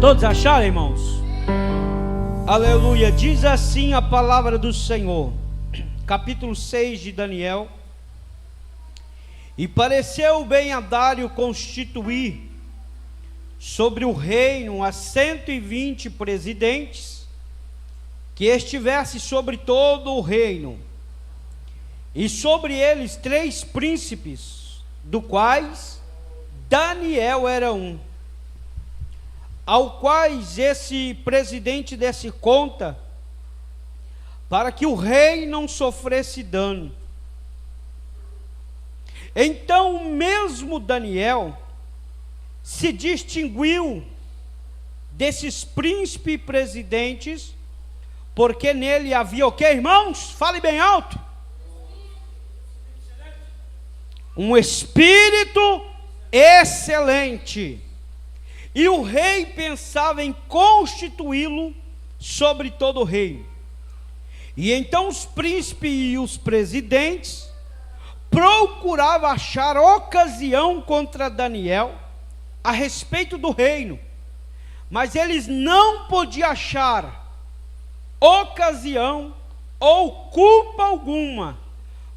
Todos acharam, irmãos? Aleluia. Diz assim a palavra do Senhor, capítulo 6 de Daniel. E pareceu bem a Dário constituir sobre o reino a 120 presidentes, que estivesse sobre todo o reino, e sobre eles 3 príncipes, do quais Daniel era um, ao quais esse presidente desse conta, para que o rei não sofresse dano. Então o mesmo Daniel se distinguiu desses príncipes e presidentes, porque nele havia o que, irmãos? Fale bem alto. Um espírito excelente. E o rei pensava em constituí-lo sobre todo o reino. E então os príncipes e os presidentes procuravam achar ocasião contra Daniel a respeito do reino, mas eles não podiam achar ocasião ou culpa alguma,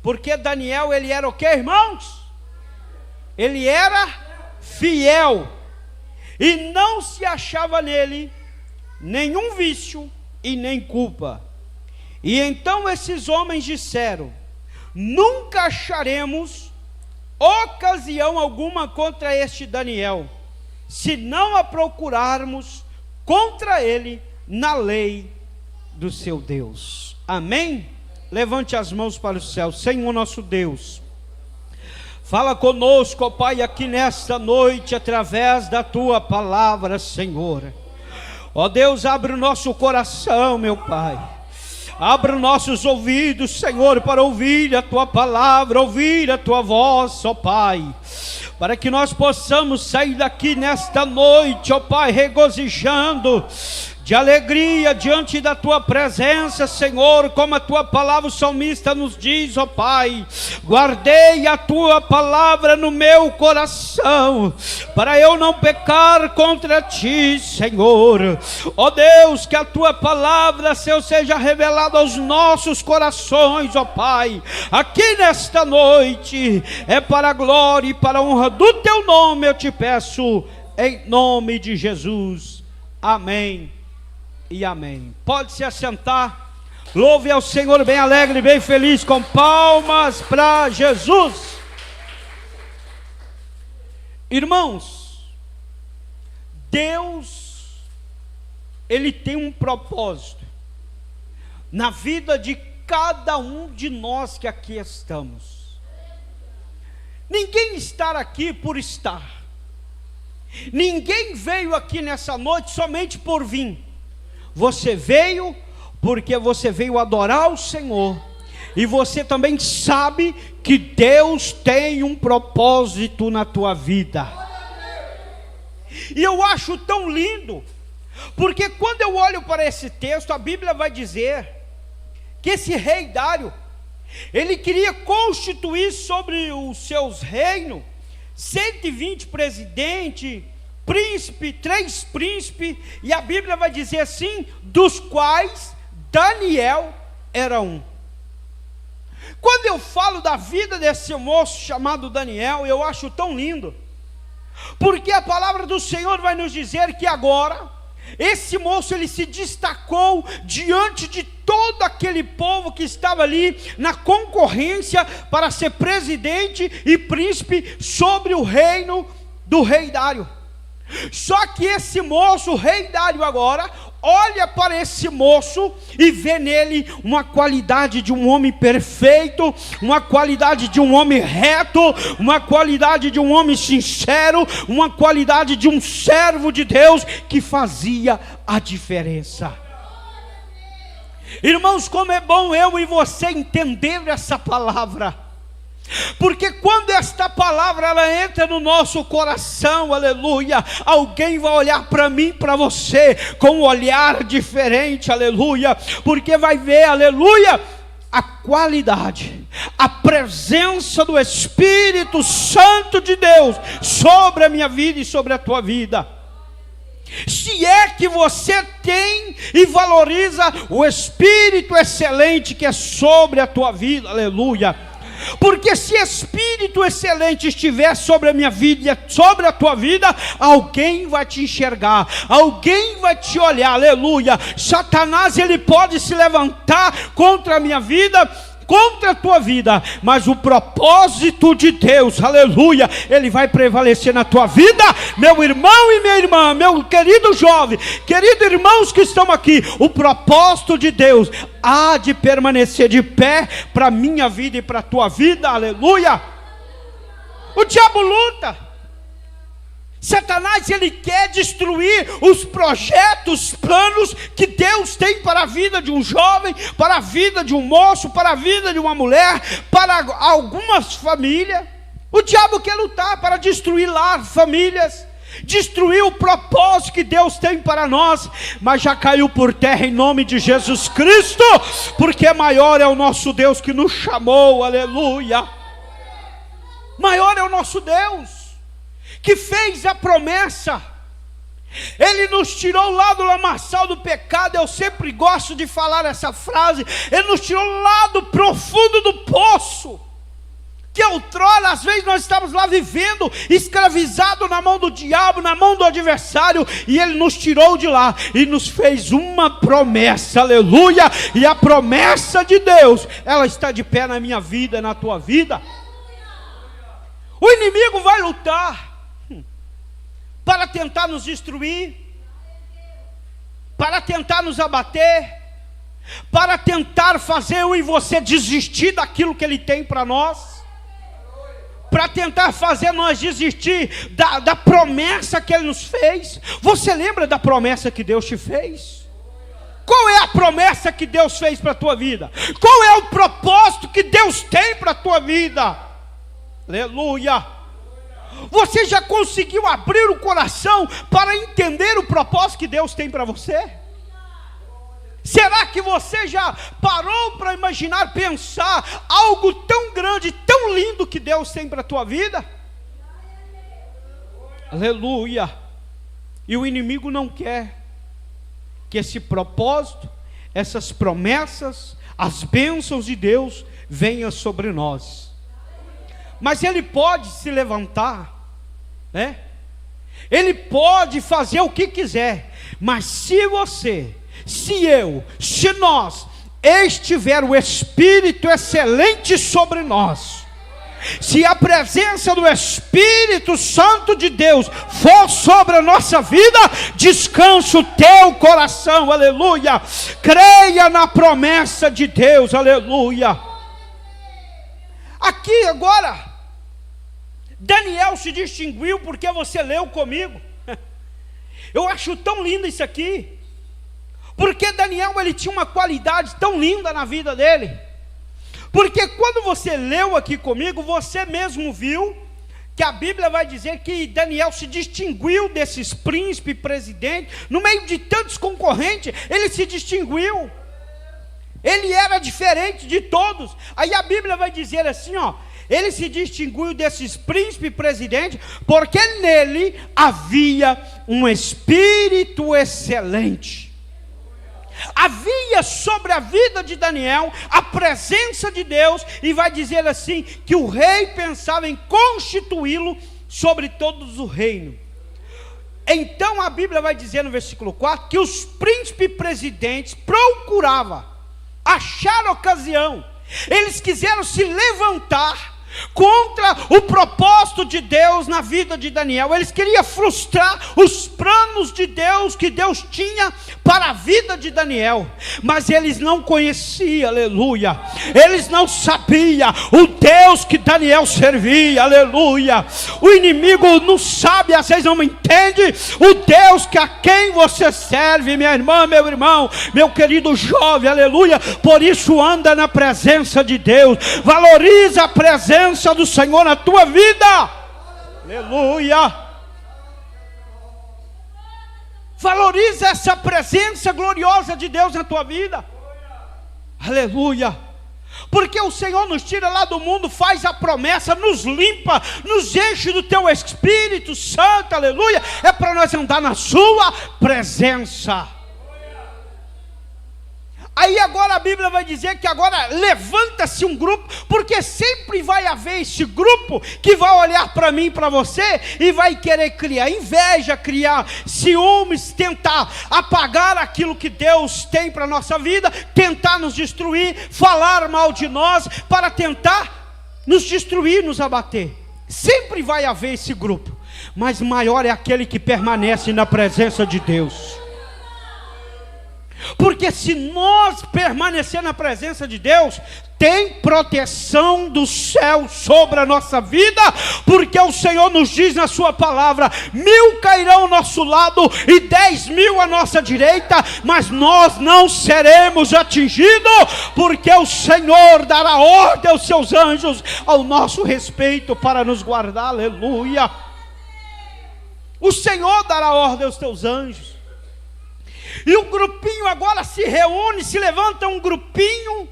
porque Daniel, ele era o que, irmãos? Ele era fiel, e não se achava nele nenhum vício e nem culpa. E então esses homens disseram: nunca acharemos ocasião alguma contra este Daniel, se não a procurarmos contra ele na lei do seu Deus. Amém? Levante as mãos para o céu. Senhor nosso Deus, fala conosco, ó Pai, aqui nesta noite, através da Tua palavra, Senhor. Ó Deus, abre o nosso coração, meu Pai. Abra os nossos ouvidos, Senhor, para ouvir a Tua palavra, ouvir a Tua voz, ó Pai, para que nós possamos sair daqui nesta noite, ó Pai, regozijando de alegria diante da Tua presença, Senhor, como a Tua palavra, o salmista nos diz, ó Pai: guardei a Tua palavra no meu coração, para eu não pecar contra Ti, Senhor. Ó Deus, que a Tua palavra, Senhor, seja revelada aos nossos corações, ó Pai, aqui nesta noite, é para a glória e para a honra do Teu nome, eu te peço, em nome de Jesus. Amém e amém. Pode se assentar. Louve ao Senhor bem alegre, bem feliz, com palmas para Jesus. Irmãos, Deus, Ele tem um propósito na vida de cada um de nós que aqui estamos. Ninguém está aqui por estar. Ninguém veio aqui nessa noite somente por vir. Você veio porque você veio adorar o Senhor, e você também sabe que Deus tem um propósito na tua vida. E eu acho tão lindo, porque quando eu olho para esse texto, a Bíblia vai dizer que esse rei Dário, ele queria constituir sobre os seus reinos 120 presidentes, príncipe, 3 príncipes, e a Bíblia vai dizer assim, dos quais Daniel era um. Quando eu falo da vida desse moço chamado Daniel, eu acho tão lindo, porque a palavra do Senhor vai nos dizer que agora, esse moço, ele se destacou diante de todo aquele povo que estava ali na concorrência para ser presidente e príncipe sobre o reino do rei Dário. Só que esse moço, o rei Dário, agora olha para esse moço e vê nele uma qualidade de um homem perfeito, uma qualidade de um homem reto, uma qualidade de um homem sincero, uma qualidade de um servo de Deus que fazia a diferença. Irmãos, como é bom eu e você entender essa palavra, porque quando esta palavra ela entra no nosso coração, aleluia, alguém vai olhar para mim, para você, com um olhar diferente, aleluia, porque vai ver, aleluia, a qualidade, a presença do Espírito Santo de Deus sobre a minha vida e sobre a tua vida. Se é que você tem e valoriza o Espírito excelente que é sobre a tua vida, aleluia. Porque se Espírito excelente estiver sobre a minha vida e sobre a tua vida, alguém vai te enxergar, alguém vai te olhar, aleluia. Satanás, ele pode se levantar contra a minha vida, contra a tua vida, mas o propósito de Deus, aleluia, ele vai prevalecer na tua vida, meu irmão e minha irmã, meu querido jovem, queridos irmãos que estão aqui. O propósito de Deus há de permanecer de pé para a minha vida e para a tua vida, aleluia. O diabo luta. Satanás, ele quer destruir os projetos, planos que Deus tem para a vida de um jovem, para a vida de um moço, para a vida de uma mulher, para algumas famílias. O diabo quer lutar para destruir lar, famílias, destruir o propósito que Deus tem para nós, mas já caiu por terra em nome de Jesus Cristo, porque maior é o nosso Deus que nos chamou, aleluia. Maior é o nosso Deus que fez a promessa. Ele nos tirou lá do lamaçal do pecado. Eu sempre gosto de falar essa frase. Ele nos tirou lá do profundo do poço, que outrora, às vezes, nós estávamos lá vivendo, escravizado na mão do diabo, na mão do adversário, e Ele nos tirou de lá, e nos fez uma promessa, aleluia. E a promessa de Deus, ela está de pé na minha vida, na tua vida. O inimigo vai lutar para tentar nos destruir, para tentar nos abater, para tentar fazer eu e você desistir daquilo que ele tem para nós, para tentar fazer nós desistir da promessa que ele nos fez. Você lembra da promessa que Deus te fez? Qual é a promessa que Deus fez para a tua vida? Qual é o propósito que Deus tem para a tua vida? Aleluia. Você já conseguiu abrir o coração para entender o propósito que Deus tem para você? Será que você já parou para imaginar, pensar algo tão grande, tão lindo que Deus tem para a tua vida? Aleluia. E o inimigo não quer que esse propósito, essas promessas, as bênçãos de Deus venham sobre nós. Mas ele pode se levantar, né? Ele pode fazer o que quiser, mas se você, se eu, se nós estiver o Espírito excelente sobre nós, se a presença do Espírito Santo de Deus for sobre a nossa vida, descansa o teu coração, aleluia. Creia na promessa de Deus, aleluia. Aqui agora, Daniel se distinguiu porque você leu comigo. Eu acho tão lindo isso aqui, porque Daniel, ele tinha uma qualidade tão linda na vida dele, porque quando você leu aqui comigo, você mesmo viu que a Bíblia vai dizer que Daniel se distinguiu desses príncipes, presidentes, no meio de tantos concorrentes, ele se distinguiu. Ele era diferente de todos. Aí a Bíblia vai dizer assim, ó, ele se distinguiu desses príncipes presidentes, porque nele havia um espírito excelente. Havia sobre a vida de Daniel a presença de Deus, e vai dizer assim, que o rei pensava em constituí-lo sobre todos o reino. Então a Bíblia vai dizer no versículo 4, que os príncipes presidentes procuravam achar ocasião, eles quiseram se levantar contra o propósito de Deus na vida de Daniel. Eles queriam frustrar os planos de Deus que Deus tinha para a vida de Daniel, mas eles não conheciam, aleluia, eles não sabiam o Deus que Daniel servia, aleluia. O inimigo não sabe, às vezes não entende o Deus que a quem você serve, minha irmã, meu irmão, meu querido jovem, aleluia. Por isso anda na presença de Deus, valoriza a presença do Senhor na tua vida, aleluia. Valoriza essa presença gloriosa de Deus na tua vida, aleluia. porque o Senhor nos tira lá do mundo, faz a promessa, nos limpa, nos enche do teu Espírito Santo, aleluia, é para nós andar na sua presença. Aí agora a Bíblia vai dizer que agora levanta-se um grupo, porque sempre vai haver esse grupo que vai olhar para mim e para você e vai querer criar inveja, criar ciúmes, tentar apagar aquilo que Deus tem para a nossa vida, tentar nos destruir, falar mal de nós, para tentar nos destruir, nos abater. Sempre vai haver esse grupo, mas maior é aquele que permanece na presença de Deus. Porque se nós permanecer na presença de Deus, tem proteção do céu sobre a nossa vida, porque o Senhor nos diz na sua palavra: 1000 cairão ao nosso lado e 10.000 à nossa direita, mas nós não seremos atingidos, porque o Senhor dará ordem aos seus anjos ao nosso respeito para nos guardar, aleluia. O Senhor dará ordem aos teus anjos. E o grupinho agora se reúne, se levanta um grupinho,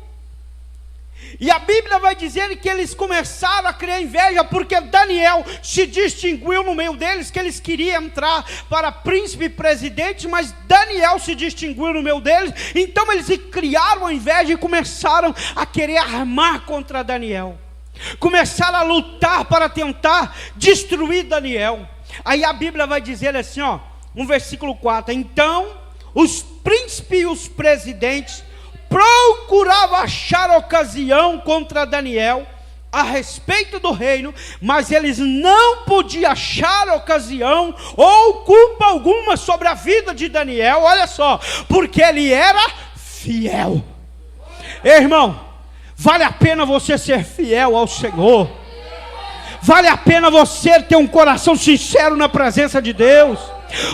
e a Bíblia vai dizer que eles começaram a criar inveja, porque Daniel se distinguiu no meio deles, que eles queriam entrar para príncipe e presidente, mas Daniel se distinguiu no meio deles, então eles criaram a inveja e começaram a querer armar contra Daniel, começaram a lutar para tentar destruir Daniel. Aí a Bíblia vai dizer assim, ó, no versículo 4, então os príncipes e os presidentes procuravam achar ocasião contra Daniel a respeito do reino, mas eles não podiam achar ocasião ou culpa alguma sobre a vida de Daniel, olha só, porque ele era fiel. Irmão, vale a pena você ser fiel ao Senhor, vale a pena você ter um coração sincero na presença de Deus,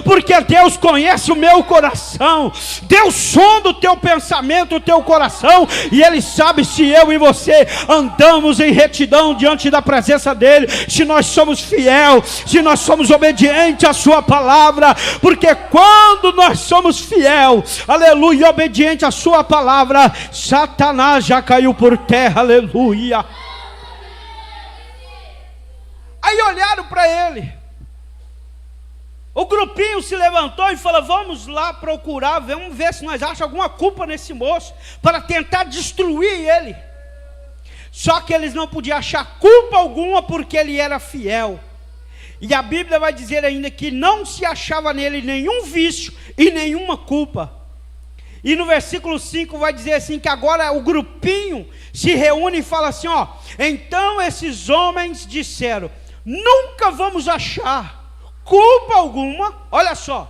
porque Deus conhece o meu coração, Deus sonda o teu pensamento, o teu coração, e Ele sabe se eu e você andamos em retidão diante da presença dEle, se nós somos fiel, se nós somos obedientes à sua palavra, porque quando nós somos fiel, aleluia, obediente à sua palavra, Satanás já caiu por terra, aleluia. Aí olharam para ele, o grupinho se levantou e falou: vamos lá procurar, vamos ver se nós achamos alguma culpa nesse moço, para tentar destruir ele. Só que eles não podiam achar culpa alguma, porque ele era fiel. E a Bíblia vai dizer ainda que não se achava nele nenhum vício e nenhuma culpa. E no versículo 5 vai dizer assim, que agora o grupinho se reúne e fala assim, ó: então esses homens disseram: nunca vamos achar culpa alguma, olha só,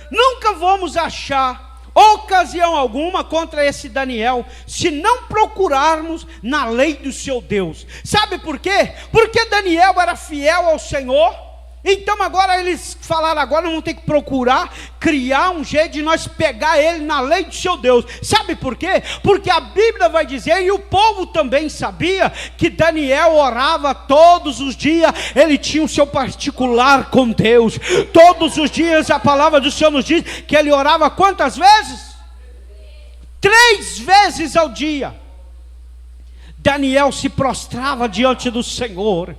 nunca vamos achar ocasião alguma contra esse Daniel, se não procurarmos na lei do seu Deus. Sabe por quê? Porque Daniel era fiel ao Senhor. Então agora eles falaram: agora vamos ter que procurar criar um jeito de nós pegar ele na lei do seu Deus. Sabe por quê? Porque a Bíblia vai dizer, e o povo também sabia, que Daniel orava todos os dias, ele tinha o seu particular com Deus, todos os dias. A palavra do Senhor nos diz que ele orava quantas vezes? 3 vezes ao dia. Daniel se prostrava diante do Senhor.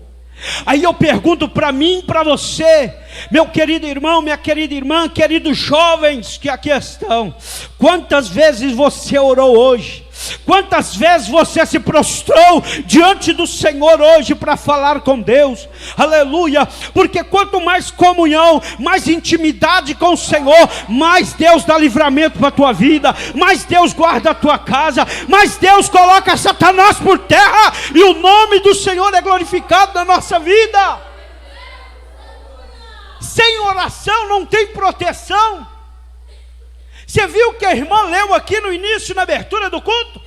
Aí eu pergunto para mim e para você, meu querido irmão, minha querida irmã, queridos jovens que aqui estão, quantas vezes você orou hoje? Quantas vezes você se prostrou diante do Senhor hoje para falar com Deus? Aleluia! Porque quanto mais comunhão, mais intimidade com o Senhor, mais Deus dá livramento para a tua vida, mais Deus guarda a tua casa, mais Deus coloca Satanás por terra, e o nome do Senhor é glorificado na nossa vida. Sem oração não tem proteção. Você viu que a irmã leu aqui no início, na abertura do culto?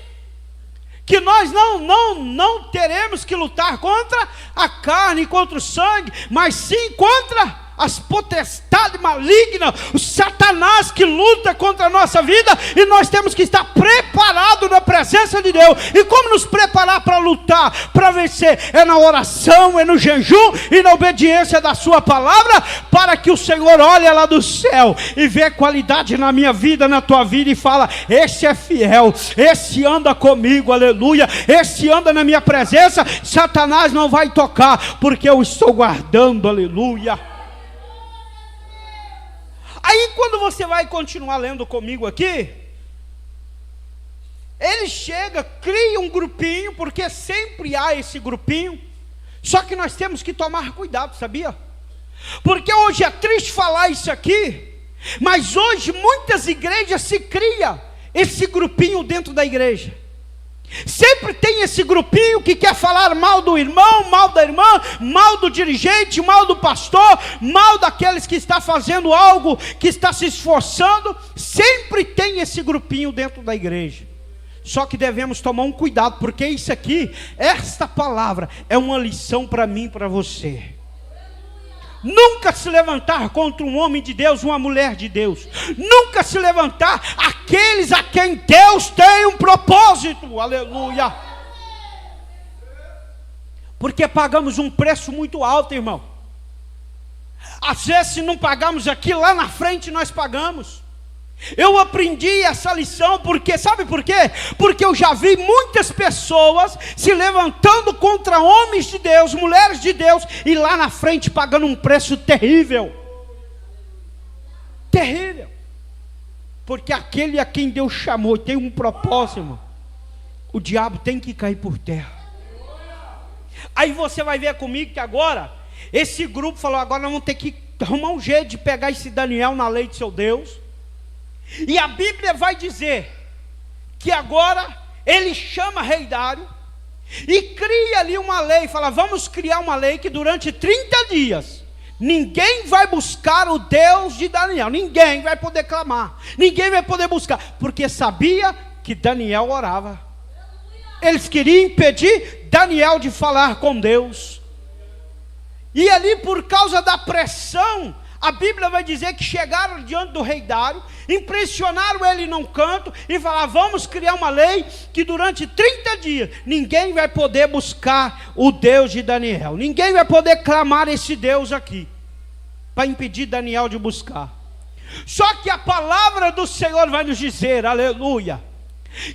Que nós não teremos que lutar contra a carne, contra o sangue, mas sim contra as potestades malignas, o Satanás que luta contra a nossa vida, e nós temos que estar preparados na presença de Deus. E como nos preparar para lutar, para vencer? É na oração, é no jejum e na obediência da sua palavra, para que o Senhor olhe lá do céu e vê qualidade na minha vida, na tua vida, e fala: esse é fiel, esse anda comigo, aleluia, esse anda na minha presença, Satanás não vai tocar, porque eu estou guardando, aleluia. Aí quando você vai continuar lendo comigo aqui, ele chega, cria um grupinho, porque sempre há esse grupinho, só que nós temos que tomar cuidado, sabia? Porque hoje é triste falar isso aqui, mas hoje muitas igrejas se cria esse grupinho dentro da igreja. Sempre tem esse grupinho que quer falar mal do irmão, mal da irmã, mal do dirigente, mal do pastor, mal daqueles que está fazendo algo, que está se esforçando. Sempre tem esse grupinho dentro da igreja. Só que devemos tomar um cuidado, porque isso aqui, esta palavra é uma lição para mim e para você. Nunca se levantar contra um homem de Deus, uma mulher de Deus. Nunca se levantar aqueles a quem Deus tem um propósito. Aleluia. Porque pagamos um preço muito alto, irmão. Às vezes, se não pagamos aqui, lá na frente nós pagamos. Eu aprendi essa lição porque, sabe por quê? Porque eu já vi muitas pessoas se levantando contra homens de Deus, mulheres de Deus, e lá na frente pagando um preço terrível. Terrível. Porque aquele a quem Deus chamou tem um propósito, irmão. O diabo tem que cair por terra. Aí você vai ver comigo que agora, esse grupo falou: agora nós vamos ter que arrumar um jeito de pegar esse Daniel na lei de seu Deus. E a Bíblia vai dizer que agora ele chama rei Dário e cria ali uma lei, fala: vamos criar uma lei que durante 30 dias ninguém vai buscar o Deus de Daniel, ninguém vai poder clamar, ninguém vai poder buscar, porque sabia que Daniel orava. Eles queriam impedir Daniel de falar com Deus. E ali, por causa da pressão, a Bíblia vai dizer que chegaram diante do rei Dário, impressionaram ele num canto e falaram: vamos criar uma lei que durante 30 dias ninguém vai poder buscar o Deus de Daniel, ninguém vai poder clamar esse Deus aqui, para impedir Daniel de buscar. Só que a palavra do Senhor vai nos dizer, aleluia,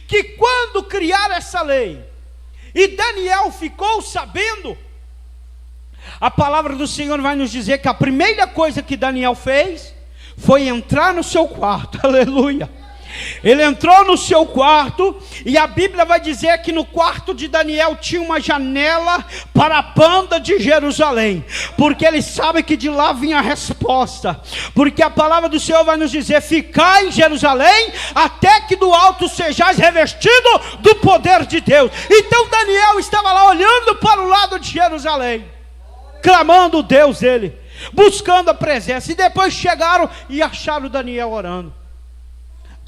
que quando criaram essa lei e Daniel ficou sabendo, a palavra do Senhor vai nos dizer que a primeira coisa que Daniel fez foi entrar no seu quarto, aleluia. Ele entrou no seu quarto, e a Bíblia vai dizer que no quarto de Daniel tinha uma janela para a banda de Jerusalém, porque ele sabe que de lá vinha a resposta, porque a palavra do Senhor vai nos dizer: ficai em Jerusalém, até que do alto sejais revestido do poder de Deus. Então Daniel estava lá olhando para o lado de Jerusalém, clamando o Deus dele, buscando a presença. E depois chegaram e acharam Daniel orando.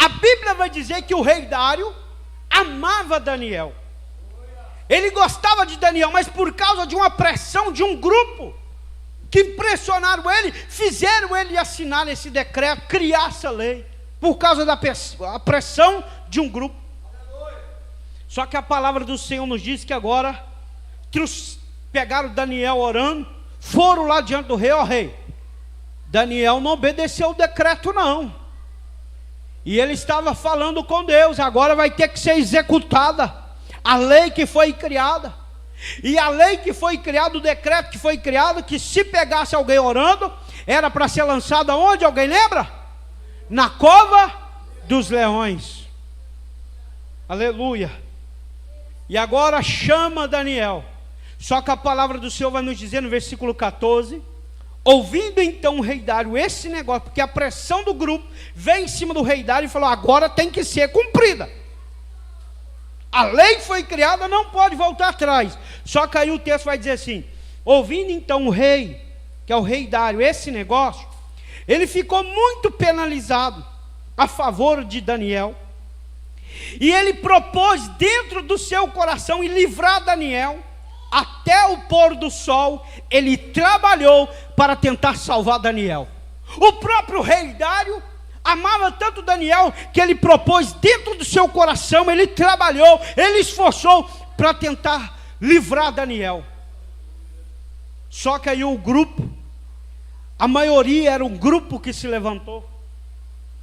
A Bíblia vai dizer que o rei Dário amava Daniel, ele gostava de Daniel, mas por causa de uma pressão de um grupo que impressionaram ele, fizeram ele assinar esse decreto, criar essa lei, por causa da pressão de um grupo. Só que a palavra do Senhor nos diz que agora pegaram Daniel orando, foram lá diante do rei: ó rei, Daniel não obedeceu o decreto não, e ele estava falando com Deus, agora vai ter que ser executada a lei que foi criada. E a lei que foi criada, o decreto que foi criado, que se pegasse alguém orando, era para ser lançado aonde? Alguém lembra? Na cova dos leões. Aleluia. E agora chama Daniel. Só que a palavra do Senhor vai nos dizer no versículo 14: ouvindo então o rei Dário esse negócio, porque a pressão do grupo veio em cima do rei Dário e falou: agora tem que ser cumprida. A lei foi criada, não pode voltar atrás. Só que aí o texto vai dizer assim: ouvindo então o rei, que é o rei Dário, esse negócio, ele ficou muito penalizado a favor de Daniel. E ele propôs dentro do seu coração em livrar Daniel. Até o pôr do sol, ele trabalhou para tentar salvar Daniel. O próprio rei Dário amava tanto Daniel que ele propôs dentro do seu coração, ele trabalhou, ele esforçou para tentar livrar Daniel. Só que aí o grupo, a maioria era um grupo que se levantou.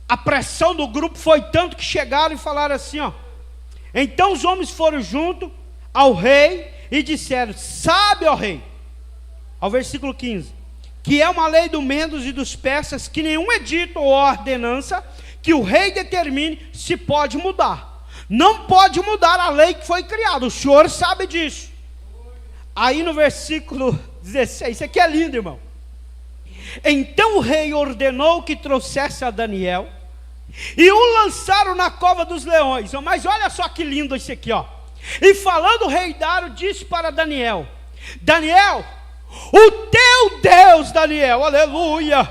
A pressão do grupo foi tanto que chegaram e falaram assim, ó. Então os homens foram junto ao rei e disseram: sabe, ó rei, ao versículo 15, que é uma lei dos Medos e dos persas, que nenhum edito ou ordenança que o rei determine se pode mudar. Não pode mudar a lei que foi criada, o senhor sabe disso. Aí no versículo 16, isso aqui é lindo, irmão. Então o rei ordenou que trouxesse a Daniel e o lançaram na cova dos leões. Mas olha só que lindo isso aqui, ó. E falando o rei Dário, disse para Daniel: Daniel, o teu Deus, Daniel, aleluia,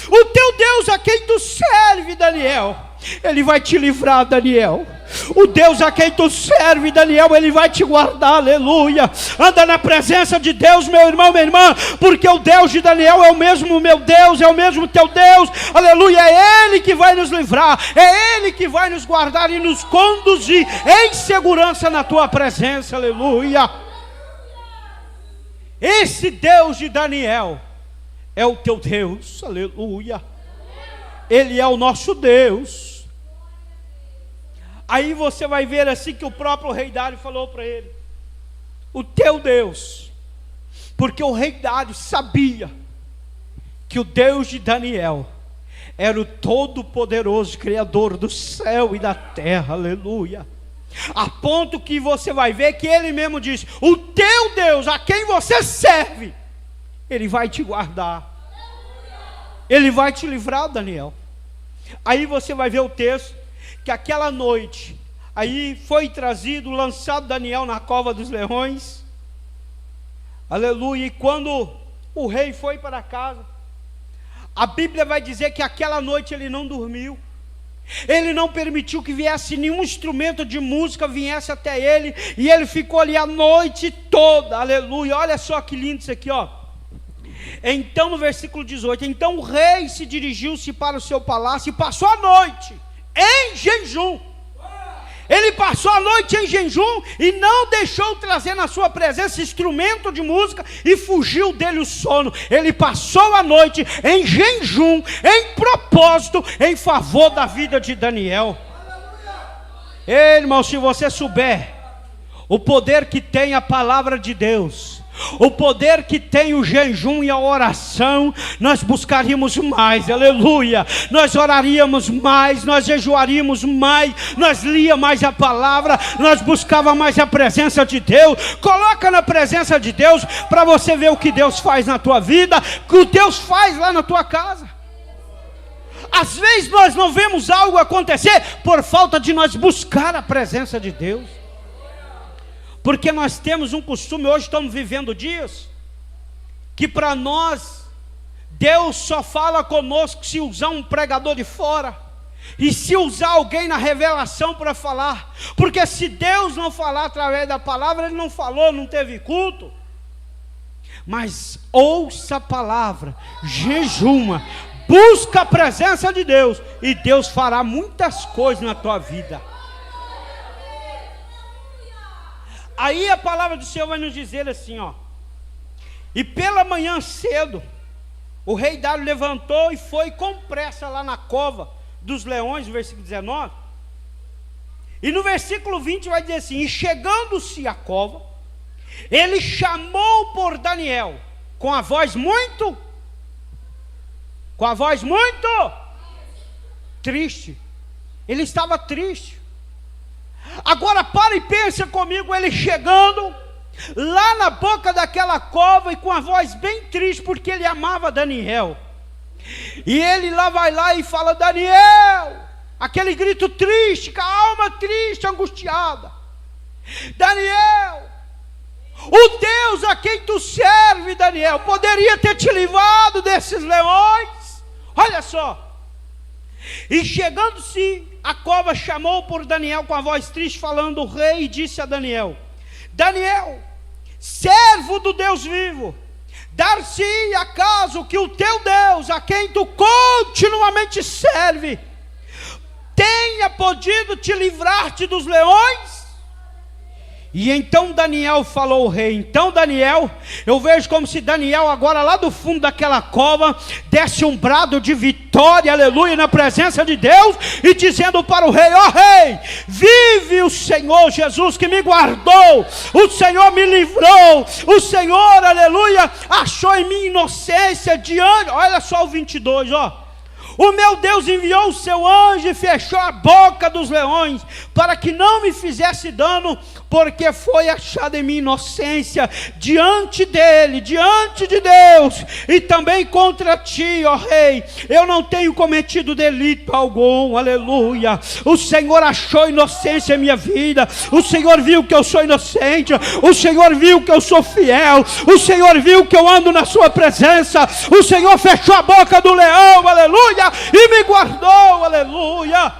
o teu Deus a quem tu serve, Daniel, ele vai te livrar, Daniel. O Deus a quem tu serve, Daniel, ele vai te guardar, aleluia. Anda na presença de Deus, meu irmão, minha irmã, porque o Deus de Daniel é o mesmo meu Deus, é o mesmo teu Deus, aleluia. É Ele que vai nos livrar, é Ele que vai nos guardar e nos conduzir em segurança na tua presença, aleluia. Esse Deus de Daniel é o teu Deus, aleluia. Ele é o nosso Deus. Aí você vai ver assim que o próprio rei Dário falou para ele: o teu Deus, porque o rei Dário sabia que o Deus de Daniel era o todo-poderoso Criador do céu e da terra, aleluia. A ponto que você vai ver que ele mesmo disse: o teu Deus a quem você serve, ele vai te guardar, ele vai te livrar, Daniel. Aí você vai ver o texto, que aquela noite, aí foi trazido, lançado Daniel na cova dos leões, aleluia. E quando o rei foi para casa, a Bíblia vai dizer que aquela noite ele não dormiu, ele não permitiu que viesse nenhum instrumento de música, viesse até ele, e ele ficou ali a noite toda, aleluia. Olha só que lindo isso aqui, ó. Então no versículo 18, então o rei se dirigiu-se para o seu palácio e passou a noite em jejum. Ele passou a noite em jejum e não deixou trazer na sua presença instrumento de música, e fugiu dele o sono. Ele passou a noite em jejum, em propósito, em favor da vida de Daniel. Ei, irmão, se você souber o poder que tem a palavra de Deus, o poder que tem o jejum e a oração, nós buscaríamos mais, aleluia. Nós oraríamos mais, nós jejuaríamos mais, nós lia mais a palavra, nós buscava mais a presença de Deus. Coloca na presença de Deus para você ver o que Deus faz na tua vida, o que Deus faz lá na tua casa. Às vezes nós não vemos algo acontecer por falta de nós buscar a presença de Deus. Porque nós temos um costume, hoje estamos vivendo dias, que para nós, Deus só fala conosco se usar um pregador de fora, e se usar alguém na revelação para falar. Porque se Deus não falar através da palavra, Ele não falou, não teve culto. Mas ouça a palavra, jejuma, busca a presença de Deus, e Deus fará muitas coisas na tua vida. Aí a palavra do Senhor vai nos dizer assim, ó: e pela manhã cedo, o rei Dário levantou e foi com pressa lá na cova dos leões, no versículo 19. E no versículo 20 vai dizer assim: e chegando-se à cova, ele chamou por Daniel, com a voz muito triste. Ele estava triste. Agora para e pensa comigo, ele chegando lá na boca daquela cova e com a voz bem triste, porque ele amava Daniel. E ele lá vai lá e fala: Daniel, aquele grito triste, com a alma triste, angustiada: Daniel, o Deus a quem tu serve, Daniel, poderia ter te livrado desses leões. Olha só. E chegando-se à cova, chamou por Daniel com a voz triste, falando o rei, e disse a Daniel: Daniel, servo do Deus vivo, Dar-se acaso que o teu Deus, a quem tu continuamente serve, tenha podido te livrar-te dos leões? E então Daniel falou ao rei. Então Daniel, eu vejo como se Daniel agora lá do fundo daquela cova, desse um brado de vitória, aleluia, na presença de Deus, e dizendo para o rei: ó rei, vive o Senhor Jesus que me guardou, o Senhor me livrou, o Senhor, aleluia, achou em mim inocência diante, olha só o 22, ó. O meu Deus enviou o seu anjo e fechou a boca dos leões, para que não me fizesse dano, porque foi achada em mim inocência diante dele, diante de Deus, e também contra ti, ó rei, eu não tenho cometido delito algum, aleluia. O Senhor achou inocência em minha vida, o Senhor viu que eu sou inocente, o Senhor viu que eu sou fiel, o Senhor viu que eu ando na sua presença, o Senhor fechou a boca do leão, aleluia, e me guardou, aleluia.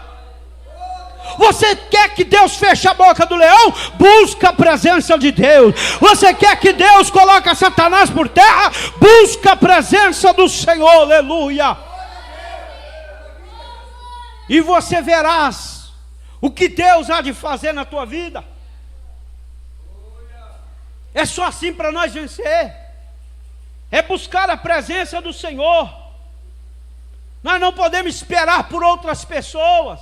Você quer que Deus feche a boca do leão? Busca a presença de Deus. Você quer que Deus coloque Satanás por terra? Busca a presença do Senhor, aleluia. E você verás o que Deus há de fazer na tua vida. É só assim para nós vencer. É buscar a presença do Senhor. Nós não podemos esperar por outras pessoas.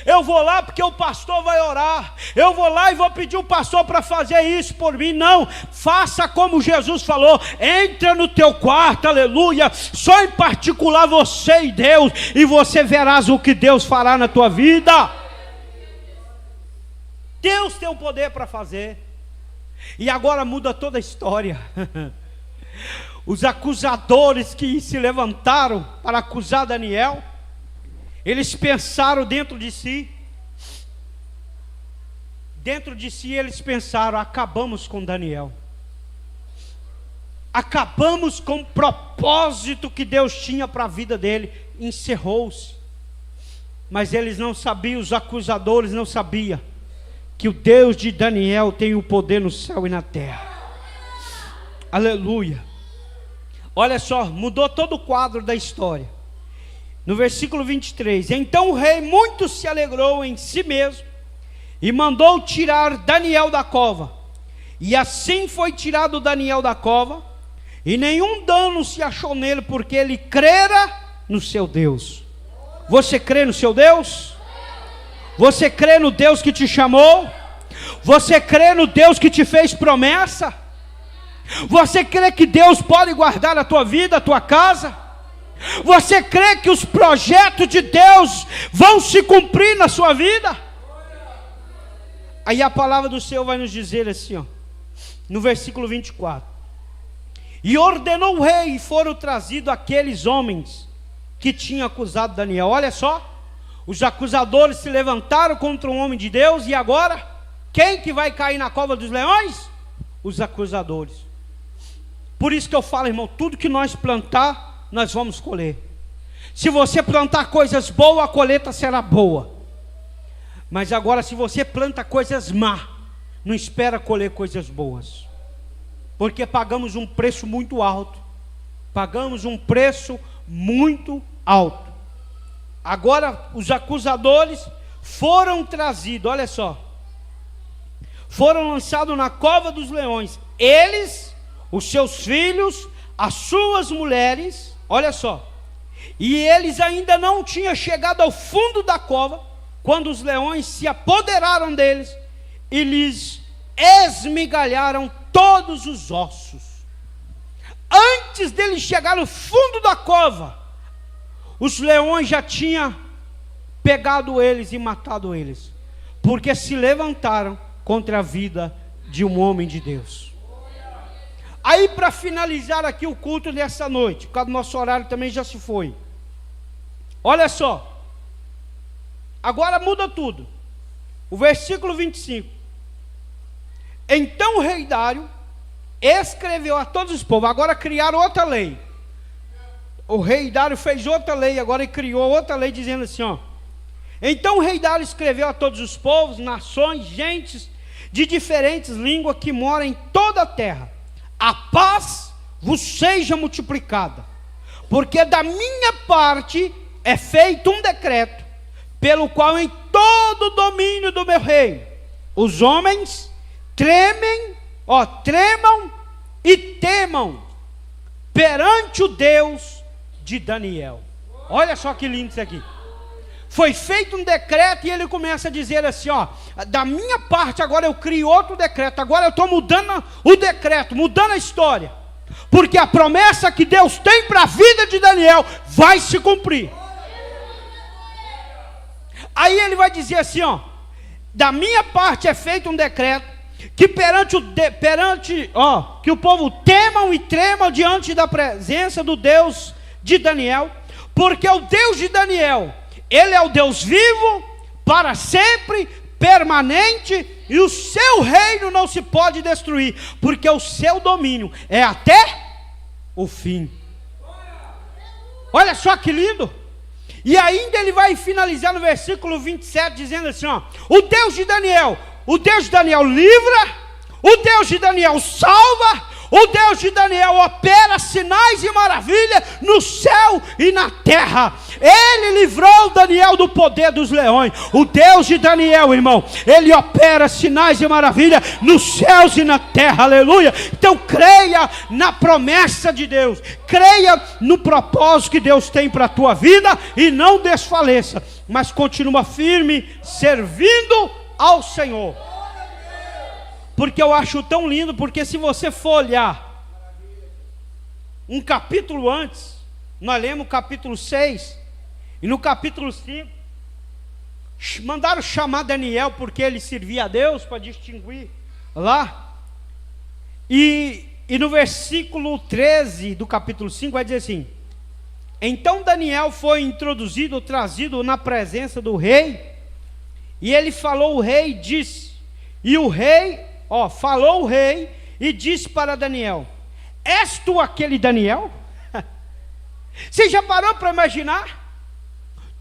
Eu vou lá porque o pastor vai orar, eu vou lá e vou pedir o pastor para fazer isso por mim. Não, faça como Jesus falou: entra no teu quarto, aleluia, só em particular você e Deus, e você verás o que Deus fará na tua vida. Deus tem o poder para fazer. E agora muda toda a história. Os acusadores que se levantaram para acusar Daniel, eles pensaram dentro de si eles pensaram: acabamos com Daniel, acabamos com o propósito que Deus tinha para a vida dele, encerrou-se. Mas eles não sabiam, os acusadores não sabiam, que o Deus de Daniel tem o poder no céu e na terra, aleluia. Olha só, mudou todo o quadro da história. No versículo 23, então o rei muito se alegrou em si mesmo, e mandou tirar Daniel da cova. E assim foi tirado Daniel da cova, e nenhum dano se achou nele, porque ele crera no seu Deus. Você crê no seu Deus? Você crê no Deus que te chamou? Você crê no Deus que te fez promessa? Você crê que Deus pode guardar a tua vida, a tua casa? Você crê que os projetos de Deus vão se cumprir na sua vida? Aí a palavra do Senhor vai nos dizer assim, ó, no versículo 24: e ordenou o rei, e foram trazidos aqueles homens que tinham acusado Daniel. Olha só, os acusadores se levantaram contra um homem de Deus, e agora, quem que vai cair na cova dos leões? Os acusadores. Por isso que eu falo, irmão, tudo que nós plantar, nós vamos colher. Se você plantar coisas boas, a colheita será boa. Mas agora, se você planta coisas má, não espera colher coisas boas, porque pagamos um preço muito alto. Pagamos um preço muito alto. Agora os acusadores foram trazidos, olha só, foram lançados na cova dos leões, eles, os seus filhos, as suas mulheres. Olha só, e eles ainda não tinham chegado ao fundo da cova, quando os leões se apoderaram deles e lhes esmigalharam todos os ossos. Antes deles chegar no fundo da cova, os leões já tinham pegado eles e matado eles, porque se levantaram contra a vida de um homem de Deus. Aí, para finalizar aqui o culto dessa noite, por causa do nosso horário também já se foi, olha só, agora muda tudo. O versículo 25: então o rei Dário escreveu a todos os povos. Agora criaram outra lei. O rei Dário fez outra lei agora e criou outra lei, dizendo assim, ó: então o rei Dário escreveu a todos os povos, nações, gentes de diferentes línguas que moram em toda a terra: a paz vos seja multiplicada, porque da minha parte é feito um decreto, pelo qual em todo o domínio do meu reino, os homens tremam e temam perante o Deus de Daniel. Olha só que lindo isso aqui. Foi feito um decreto e ele começa a dizer assim, ó, da minha parte agora eu crio outro decreto, agora eu estou mudando o decreto, mudando a história, porque a promessa que Deus tem para a vida de Daniel vai se cumprir. Aí ele vai dizer assim, ó, da minha parte é feito um decreto, que que o povo temam e tremam diante da presença do Deus de Daniel, porque o Deus de Daniel, ele é o Deus vivo, para sempre, permanente, e o seu reino não se pode destruir, porque o seu domínio é até o fim. Olha só que lindo. E ainda ele vai finalizar no versículo 27, dizendo assim, ó, o Deus de Daniel livra, o Deus de Daniel salva, o Deus de Daniel opera sinais e maravilhas no céu e na terra. Ele livrou Daniel do poder dos leões. O Deus de Daniel, irmão, ele opera sinais e maravilhas nos céus e na terra, aleluia. Então creia na promessa de Deus, creia no propósito que Deus tem para a tua vida, e não desfaleça, mas continua firme, servindo ao Senhor. Porque eu acho tão lindo, porque se você for olhar um capítulo antes, nós lemos o capítulo 6, e no capítulo 5, mandaram chamar Daniel, porque ele servia a Deus, para distinguir lá, e no versículo 13 do capítulo 5, vai dizer assim, então Daniel foi trazido na presença do rei, e ele falou o rei, disse, e o rei, falou o rei e disse para Daniel, és tu aquele Daniel? Você já parou para imaginar?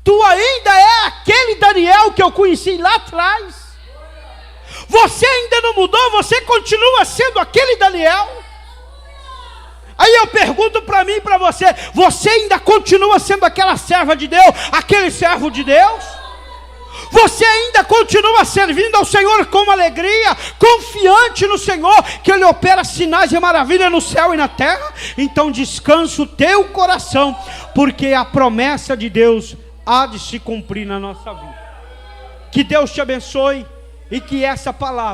Tu ainda é aquele Daniel que eu conheci lá atrás. Você ainda não mudou, você continua sendo aquele Daniel. Aí eu pergunto para mim e para você, você ainda continua sendo aquela serva de Deus, aquele servo de Deus? Você ainda continua servindo ao Senhor com alegria, confiante no Senhor, que Ele opera sinais e maravilhas no céu e na terra? Então descansa o teu coração, porque a promessa de Deus há de se cumprir na nossa vida. Que Deus te abençoe e que essa palavra